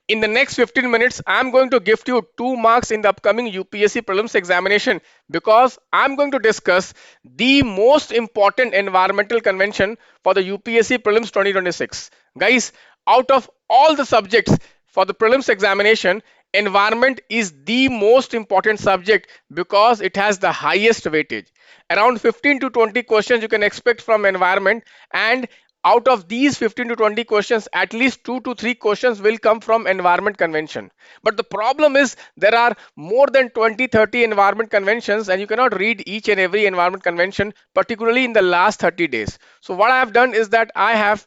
In the next 15 minutes, I'm going to gift you 2 marks in the upcoming UPSC prelims examination because I'm going to discuss the most important environmental convention for the UPSC prelims 2026. Guys, out of all the subjects for the prelims examination, environment is the most important subject because it has the highest weightage. Around 15 to 20 questions you can expect from environment, and out of these 15 to 20 questions, at least 2 to 3 questions will come from environment convention. But the problem is there are more than 20-30 environment conventions, and you cannot read each and every environment convention, particularly in the last 30 days. So what I have done is that I have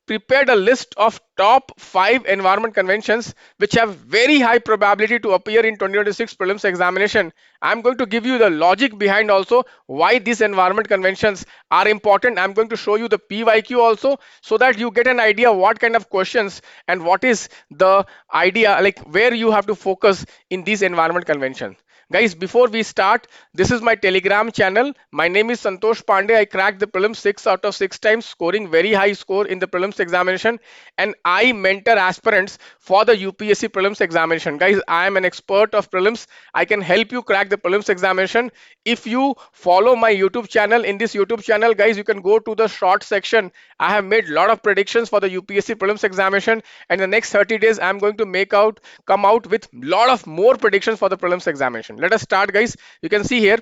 prepared a list of top 5 environment conventions which have very high probability to appear in 2026 prelims examination. I'm going to give you the logic behind also why these environment conventions are important. I'm going to show you the PYQ also so that you get an idea what kind of questions and what is the idea, like where you have to focus in these environment conventions. Guys, before we start, this is my Telegram channel. My name is Santosh Pandey. I cracked the prelims 6 out of 6 times, scoring very high score in the prelims examination. And I mentor aspirants for the UPSC prelims examination. Guys, I am an expert of prelims. I can help you crack the prelims examination. If you follow my YouTube channel, in this YouTube channel, guys, you can go to the short section. I have made a lot of predictions for the UPSC prelims examination. And in the next 30 days, I'm going to come out with a lot of more predictions for the prelims examination. Let us start, guys. You can see here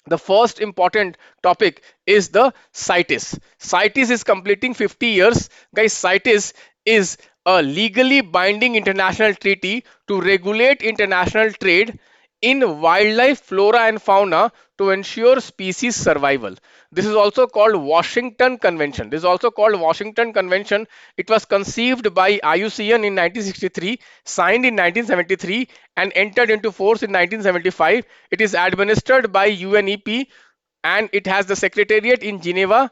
the first important topic is the CITES. CITES is completing 50 years. Guys, CITES is a legally binding international treaty to regulate international trade in wildlife, flora and fauna to ensure species survival. This is also called Washington Convention. This is also called Washington Convention. It was conceived by IUCN in 1963, signed in 1973, and entered into force in 1975. It is administered by UNEP and it has the secretariat in Geneva,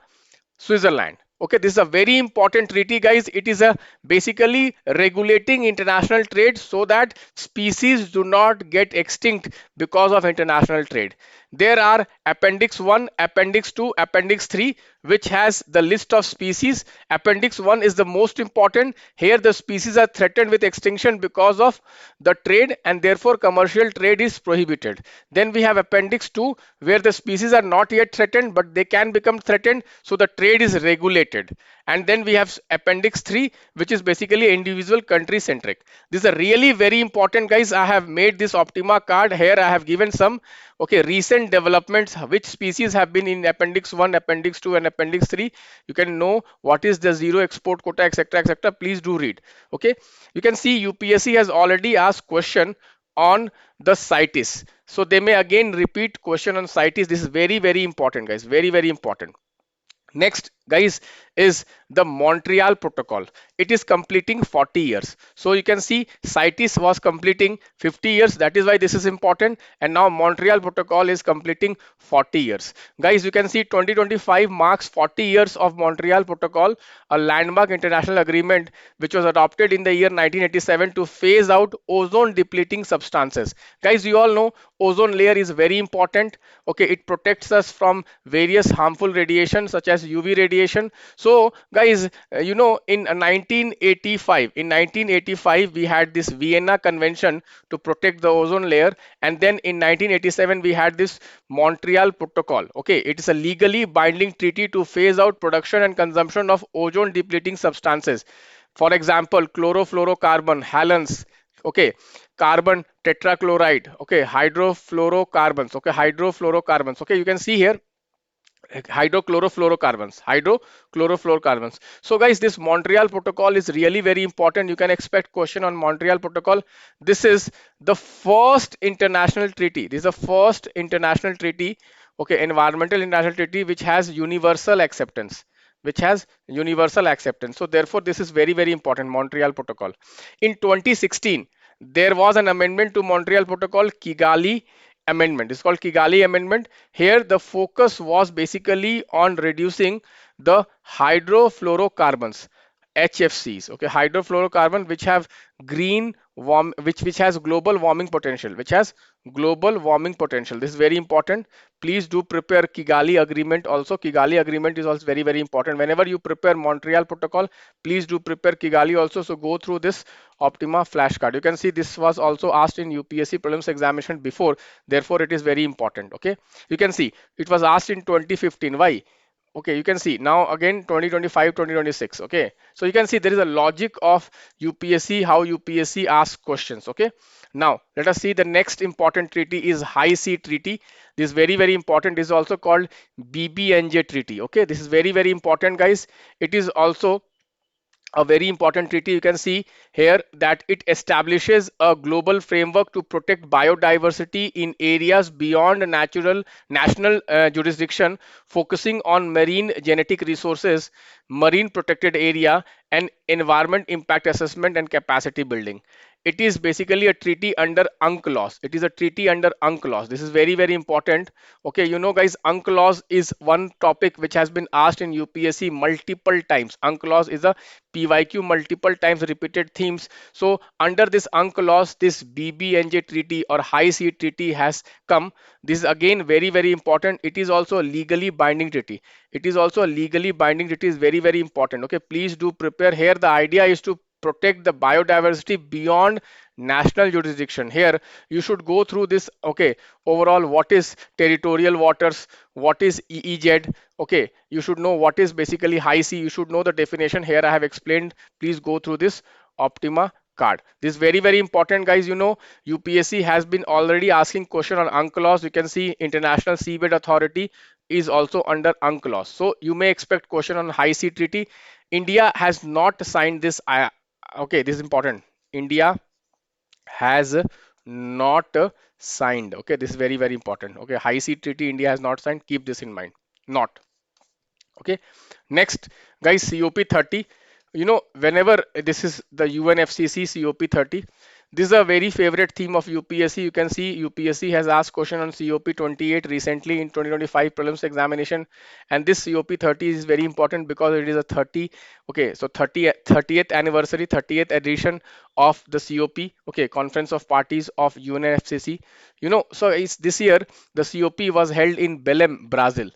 Switzerland. Okay, this is a very important treaty, guys. It is a basically regulating international trade so that species do not get extinct because of international trade. There are Appendix 1, Appendix 2, Appendix 3, which has the list of species. Appendix 1 is the most important. Here the species are threatened with extinction because of the trade, and therefore commercial trade is prohibited. Then we have Appendix 2, where the species are not yet threatened but they can become threatened, so the trade is regulated. And then we have Appendix 3, which is basically individual country centric. These are really very important, guys. I have made this Optima card. Here I have given some recent developments, which species have been in Appendix 1, Appendix 2 and Appendix 3. You can know what is the zero export quota, etc, etc. Please do read. Okay, you can see UPSC has already asked question on the CITES, so they may again repeat question on CITES. This is very important, guys, very important. Next, guys, is the Montreal Protocol. It is completing 40 years. So you can see CITES was completing 50 years. That is why this is important. And now Montreal Protocol is completing 40 years. Guys, you can see 2025 marks 40 years of Montreal Protocol, a landmark international agreement which was adopted in the year 1987 to phase out ozone depleting substances. Guys, you all know ozone layer is very important. Okay, it protects us from various harmful radiation such as UV radiation. So guys, in 1985 we had this Vienna Convention to protect the ozone layer, and then in 1987 we had this Montreal Protocol. Okay, it is a legally binding treaty to phase out production and consumption of ozone depleting substances. For example, chlorofluorocarbon, halons, okay, carbon tetrachloride, okay, hydrofluorocarbons, okay, you can see here hydrochlorofluorocarbons. So guys, this Montreal Protocol is really very important. You can expect question on Montreal Protocol. This is the first international treaty. This is the first international treaty, okay, environmental international treaty which has universal acceptance, so therefore this is very important, Montreal Protocol. In 2016 there was an amendment to Montreal Protocol, Kigali Amendment. It's called Kigali Amendment. Here the focus was basically on reducing the hydrofluorocarbons. HFCs, okay, hydrofluorocarbon, which have green warm, which has global warming potential, which has global warming potential. This is very important. Please do prepare Kigali Agreement also. Kigali Agreement is also very, very important. Whenever you prepare Montreal Protocol, please do prepare Kigali also. So go through this Optima flashcard. You can see this was also asked in UPSC prelims examination before. Therefore, it is very important. Okay. You can see it was asked in 2015. Why? Okay, you can see now again 2025, 2026. Okay, so you can see there is a logic of UPSC, how UPSC asks questions. Okay, now let us see the next important treaty is High Sea Treaty. This is very, very important. This is also called BBNJ Treaty. Okay, this is very, very important, guys. It is also a very important treaty. You can see here that it establishes a global framework to protect biodiversity in areas beyond natural national jurisdiction, focusing on marine genetic resources, marine protected area, and environment impact assessment and capacity building. It is basically a treaty under UNCLOS. It is a treaty under UNCLOS. This is very, very important. Okay, you know, guys, UNCLOS is one topic which has been asked in UPSC multiple times. UNCLOS is a PYQ, multiple times repeated themes. So under this UNCLOS, this BBNJ treaty or High Sea Treaty has come. This is again very, very important. It is also a legally binding treaty. It is also a legally binding treaty. Is very, very important. Okay, please do prepare. Here the idea is to protect the biodiversity beyond national jurisdiction. Here you should go through this. Okay, overall, what is territorial waters, what is EEZ. Okay, you should know what is basically high sea. You should know the definition. Here I have explained. Please go through this Optima card. This is very, very important, guys. You know, UPSC has been already asking question on UNCLOS. You can see International Seabed Authority is also under UNCLOS. So you may expect question on High Sea Treaty. India has not signed this. Okay, this is important. India has not signed. Okay, this is very, very important. Okay, High Sea Treaty India has not signed. Keep this in mind. Not. Okay, next, guys, COP30. You know, whenever this is the UNFCCC COP30, this is a very favorite theme of UPSC. You can see UPSC has asked question on COP28 recently in 2025 prelims examination, and this COP30 is very important because it is a 30. Okay, so 30th anniversary, 30th edition of the COP. Okay, Conference of Parties of UNFCCC. You know, so it's this year the COP was held in Belém, Brazil.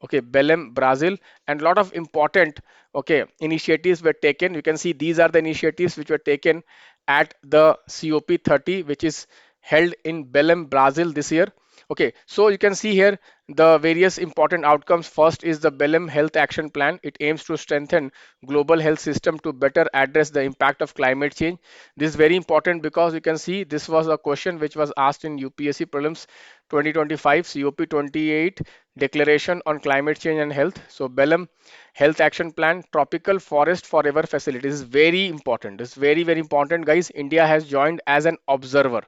Okay, Belém, Brazil, and a lot of important, okay, initiatives were taken. You can see these are the initiatives which were taken at the COP30, which is held in Belém, Brazil this year. Okay, so you can see here the various important outcomes. First is the Belém Health Action Plan. It aims to strengthen global health system to better address the impact of climate change. This is very important because you can see this was a question which was asked in UPSC prelims 2025 COP28 Declaration on Climate Change and Health. So Belém Health Action Plan, Tropical Forest Forever Facility. This is very important. This is very, very important, guys. India has joined as an observer.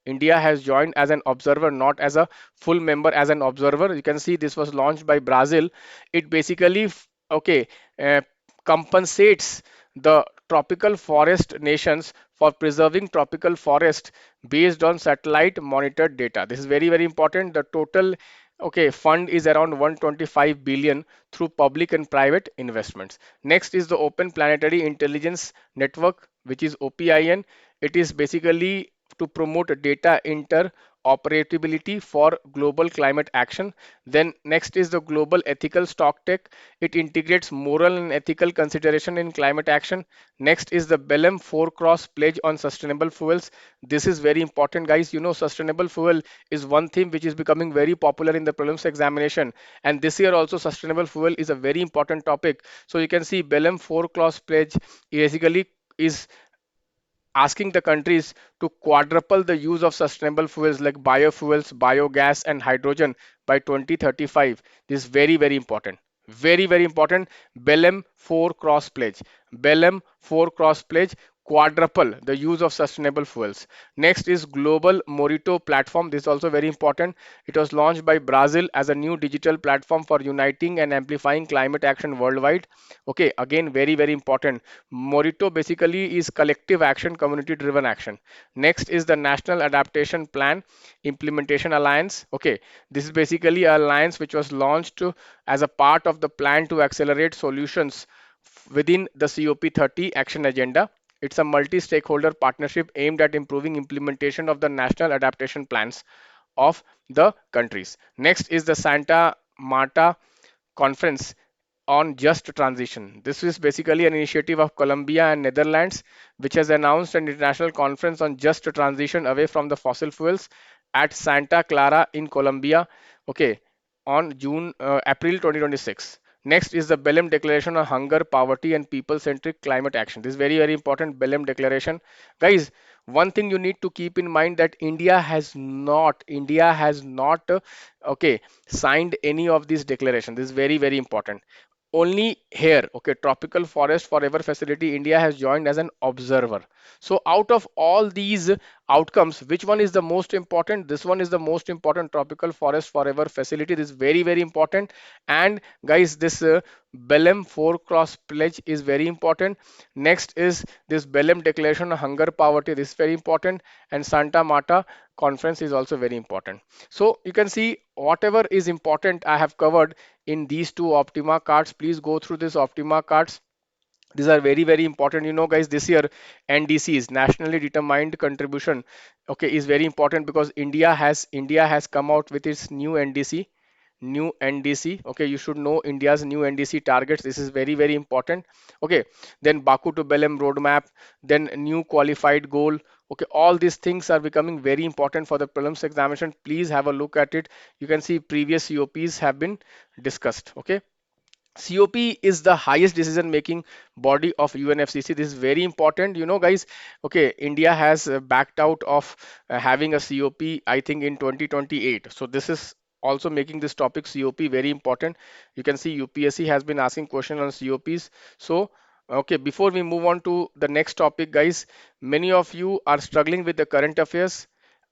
India has joined as an observer, not as a full member, as an observer. You can see this was launched by Brazil. It basically, okay, uh, compensates the tropical forest nations for preserving tropical forest based on satellite monitored data. This is very, very important. The total, okay, fund is around 125 billion through public and private investments. Next is the Open Planetary Intelligence Network, which is OPIN. It is basically to promote data interoperability for global climate action. Then next is the Global Ethical Stocktake. It integrates moral and ethical consideration in climate action. Next is the Belém 4 Cross Pledge on Sustainable Fuels. This is very important, guys. You know, sustainable fuel is one theme which is becoming very popular in the prelims examination. And this year also sustainable fuel is a very important topic. So you can see Belém 4 Cross Pledge basically is asking the countries to quadruple the use of sustainable fuels like biofuels, biogas, and hydrogen by 2035. This is very, very important. Very, very important. Belém 4 Cross Pledge. Belém 4 Cross Pledge, quadruple the use of sustainable fuels. Next is Global Morito Platform. This is also very important. It was launched by Brazil as a new digital platform for uniting and amplifying climate action worldwide. Okay, again, very, very important. Morito basically is collective action, community driven action. Next is the National Adaptation Plan Implementation Alliance. Okay, this is basically an alliance which was launched as a part of the plan to accelerate solutions within the COP30 action agenda. It's a multi-stakeholder partnership aimed at improving implementation of the national adaptation plans of the countries. Next is the Santa Marta Conference on Just Transition. This is basically an initiative of Colombia and Netherlands, which has announced an international conference on just transition away from the fossil fuels at Santa Clara in Colombia. Okay, on April 2026. Next is the Belém Declaration on Hunger, Poverty, and People-Centric Climate Action. This is very, very important Belém Declaration. Guys, one thing you need to keep in mind that India has not okay, signed any of these declarations. This is very, very important. Only here, okay, Tropical Forest Forever Facility, India has joined as an observer. So out of all these outcomes, which one is the most important? This one is the most important, Tropical Forest Forever Facility. This is very, very important. And guys, this Belém 4 cross pledge is very important. Next is this Belém Declaration on Hunger, Poverty. This is very important. And Santa Marta conference is also very important. So you can see whatever is important I have covered in these two Optima cards. Please go through this Optima cards. These are very, very important. You know, guys, this year NDCs, nationally determined contribution, okay, is very important because India has come out with its new NDC. Okay, you should know India's new NDC targets. This is very, very important. Okay, then Baku to Belém roadmap, then new qualified goal. Okay, all these things are becoming very important for the prelims examination. Please have a look at it. You can see previous COPs have been discussed. Okay, COP is the highest decision making body of UNFCCC. This is very important, you know, guys. Okay, India has backed out of having a COP, I think, in 2028. So this is also making this topic COP very important. You can see UPSC has been asking questions on COPs. So okay, before we move on to the next topic, guys, many of you are struggling with the current affairs.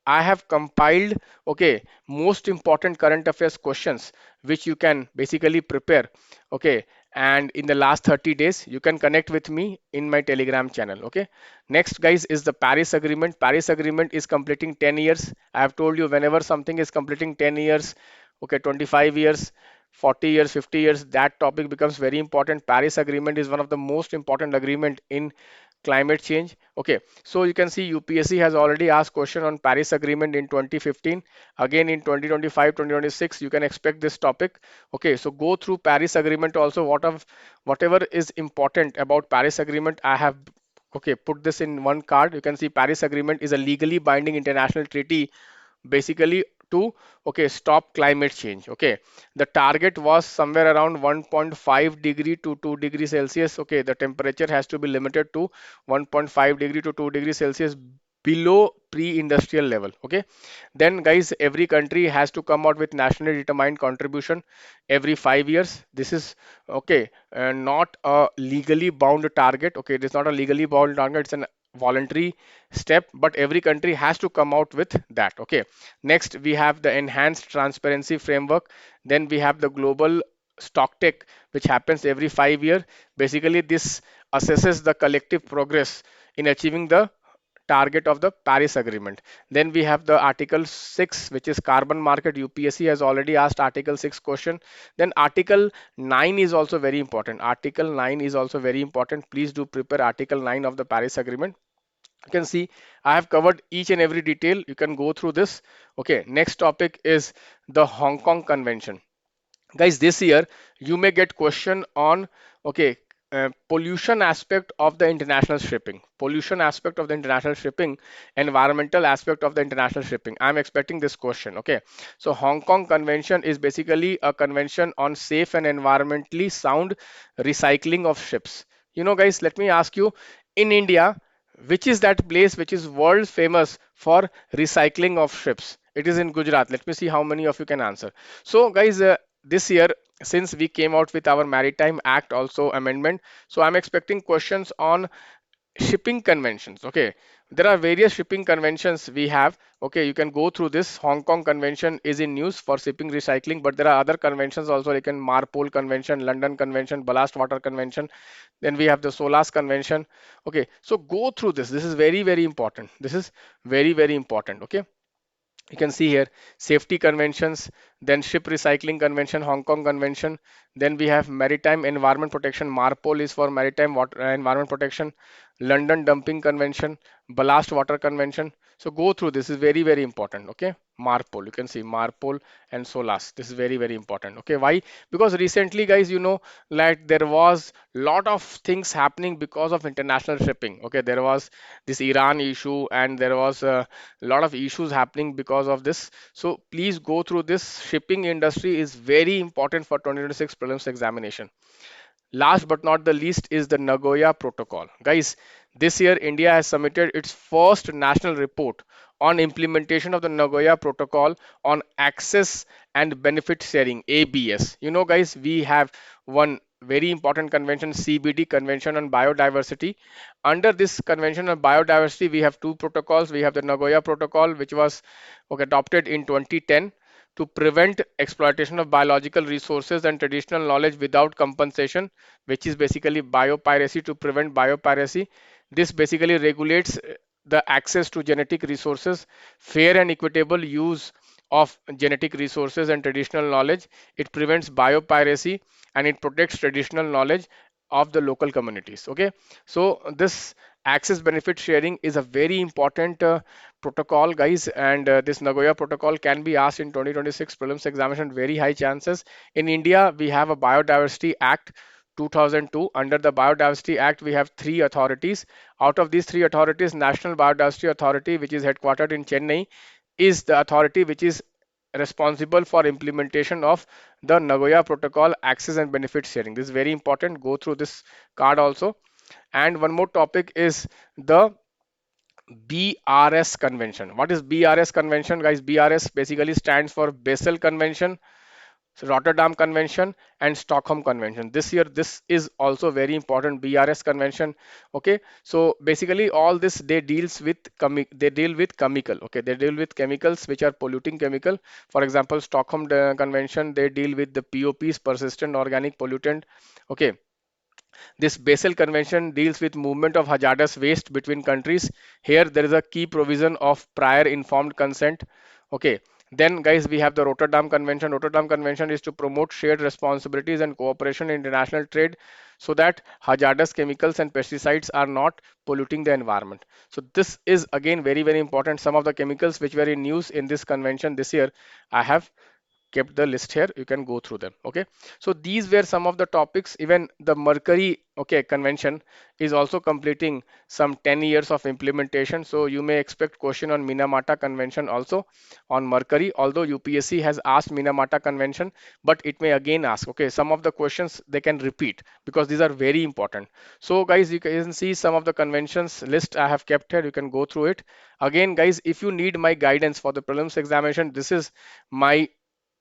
I have compiled, okay, most important current affairs questions which you can basically prepare. Okay, and in the last 30 days, you can connect with me in my Telegram channel. Okay, next, guys, is the Paris Agreement. Paris Agreement is completing 10 years. I have told you whenever something is completing 10 years, okay, 25 years, 40 years, 50 years, that topic becomes very important. Paris Agreement is one of the most important agreement in climate change. Okay, so you can see UPSC has already asked question on Paris Agreement in 2015. Again in 2025, 2026, you can expect this topic. Okay, so go through Paris Agreement also. Whatever is important about Paris Agreement, I have okay put this in one card. You can see Paris Agreement is a legally binding international treaty basically to okay stop climate change. Okay, the target was somewhere around 1.5 degree to 2 degree Celsius. Okay, the temperature has to be limited to 1.5 degree to 2 degree Celsius below pre-industrial level. Okay, then guys, every country has to come out with nationally determined contribution every 5 years. This is okay, not a legally bound target. Okay, it is not a legally bound target, it's an voluntary step, but every country has to come out with that. Okay, next we have the enhanced transparency framework. Then we have the global stock take, which happens every 5 years. Basically this assesses the collective progress in achieving the target of the Paris Agreement. Then we have the Article 6, which is carbon market. UPSC has already asked Article 6 question. Then Article 9 is also very important. Article 9 is also very important. Please do prepare Article 9 of the Paris Agreement. You can see I have covered each and every detail. You can go through this. Okay, next topic is the Hong Kong Convention. Guys, this year you may get question on okay pollution aspect of the international shipping, environmental aspect of the international shipping. I'm expecting this question. Okay, so Hong Kong Convention is basically a convention on safe and environmentally sound recycling of ships. You know, guys, let me ask you, in India, which is that place which is world famous for recycling of ships? It is in Gujarat. Let me see how many of you can answer. So guys, this year, since we came out with our Maritime Act also amendment, so I'm expecting questions on shipping conventions. Okay, there are various shipping conventions we have. Okay, you can go through this. Hong Kong Convention is in news for shipping recycling, but there are other conventions also, like in Marpole Convention, London Convention, Ballast Water Convention. Then we have the Solas Convention. Okay, so go through this. This is very, very important. This is very, very important. Okay, You can see here safety conventions, then ship recycling convention, Hong Kong convention. Then we have maritime environment protection. MARPOL is for maritime water environment protection. London dumping convention, ballast water convention. So go through this is very very important. Okay, MARPOL, you can see MARPOL and SOLAS. This is very very important. Okay, why? Because recently guys, like there was lot of things happening because of international shipping. Okay, there was this Iran issue, and there was a lot of issues happening because of this. So please go through this. Shipping industry is very important for 2026 prelims examination. Last but not the least is the Nagoya Protocol. Guys, this year India has submitted its first national report on implementation of the Nagoya Protocol on access and benefit sharing, ABS. Guys, we have one very important convention, CBD, Convention on Biodiversity. Under this Convention on Biodiversity, we have two protocols. We have the Nagoya Protocol, which was adopted in 2010 to prevent exploitation of biological resources and traditional knowledge without compensation, which is basically biopiracy, to prevent biopiracy. This basically regulates the access to genetic resources, fair and equitable use of genetic resources and traditional knowledge. It prevents biopiracy and it protects traditional knowledge of the local communities. Okay, so this access benefit sharing is a very important protocol, guys, and this Nagoya protocol can be asked in 2026 prelims examination, very high chances. In India, we have a Biodiversity Act 2002. Under the Biodiversity Act, we have three authorities. Out of these three authorities, National Biodiversity Authority, which is headquartered in Chennai, is the authority which is responsible for implementation of the Nagoya Protocol access and benefit sharing. This is very important. Go through this card also. And one more topic is the BRS convention. What is BRS convention, guys? BRS basically stands for Basel Convention, Rotterdam Convention, and Stockholm Convention. This year, this is also very important, BRS convention. Okay, so basically all this they deal with chemical. Okay, they deal with chemicals which are polluting chemical. For example, Stockholm Convention, they deal with the POPs, persistent organic pollutant. Okay, this Basel Convention deals with movement of hazardous waste between countries. Here there is a key provision of prior informed consent. Okay. Then guys, we have the Rotterdam Convention. Rotterdam Convention is to promote shared responsibilities and cooperation in international trade so that hazardous chemicals and pesticides are not polluting the environment. So this is again very very important. Some of the chemicals which were in use in this convention this year, I have kept the list here, you can go through them. Okay, so these were some of the topics. Even the Mercury, okay, convention is also completing some 10 years of implementation, so you may expect question on Minamata convention also on Mercury, although UPSC has asked Minamata convention, but it may again ask. Okay, some of the questions they can repeat because these are very important. So guys, you can see some of the conventions list I have kept here, you can go through it. Again guys, if you need my guidance for the prelims examination, this is my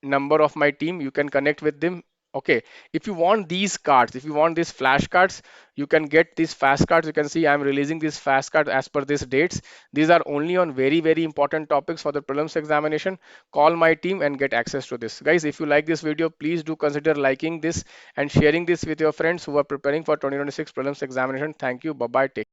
number of my team, you can connect with them. Okay, if you want these cards, if you want these flashcards, you can get these fast cards. You can see I'm releasing these fast cards as per these dates. These are only on very very important topics for the prelims examination. Call my team and get access to this. Guys, if you like this video, please do consider liking this and sharing this with your friends who are preparing for 2026 prelims examination. Thank you, bye bye, take